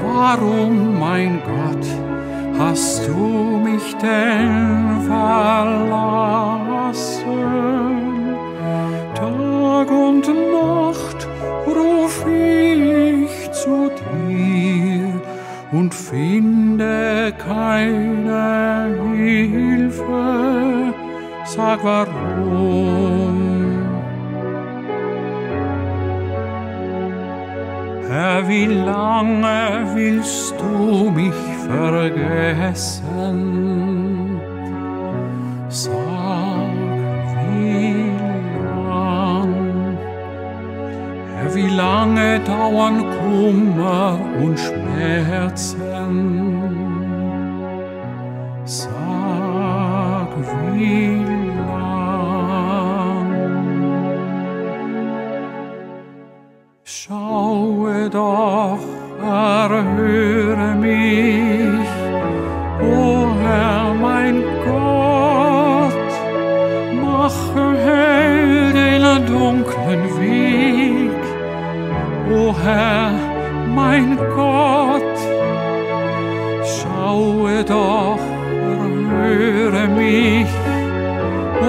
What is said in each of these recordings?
Warum, mein Gott, hast du mich denn verlassen? Tag und Nacht ruf ich zu dir und finde keine Hilfe. Sag warum? Herr, wie lange willst du mich vergessen? Sag, wie lang? Herr, wie lange dauern Kummer und Schmerzen? Sag, wie lang? Schaue doch, erhöre mich, o Herr, mein Gott, mache hell den dunklen Weg, o Herr, mein Gott, schaue doch, erhöre mich, o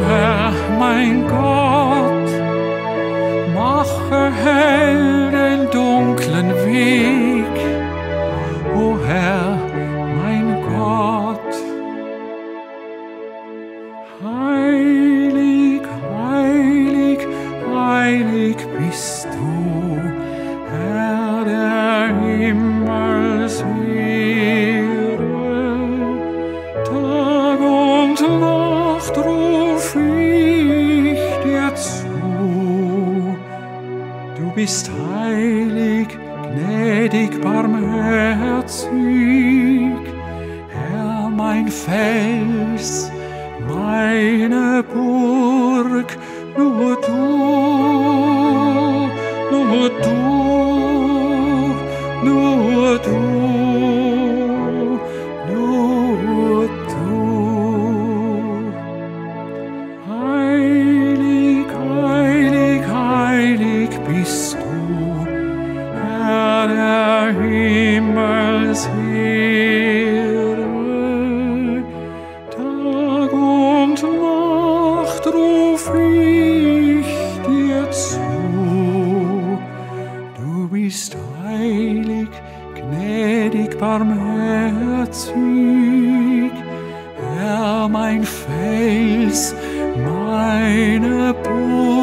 Herr, mein Gott, mache hell den dunklen Weg, o Herr, mein Gott. Heilig, heilig, heilig bist du, Herr der Himmelsheere. Tag und Nacht ruf ich dir zu. Du bist heilig, gnädig, barmherzig, Herr, mein Fels, meine Burg, nur du, nur du, nur du, nur du. Heilig, heilig, heilig bist du, Herr der Himmelsheere. Tag und Nacht ruf ich dir zu. Du bist heilig, gnädig, barmherzig, Herr, mein Fels, meine Burg.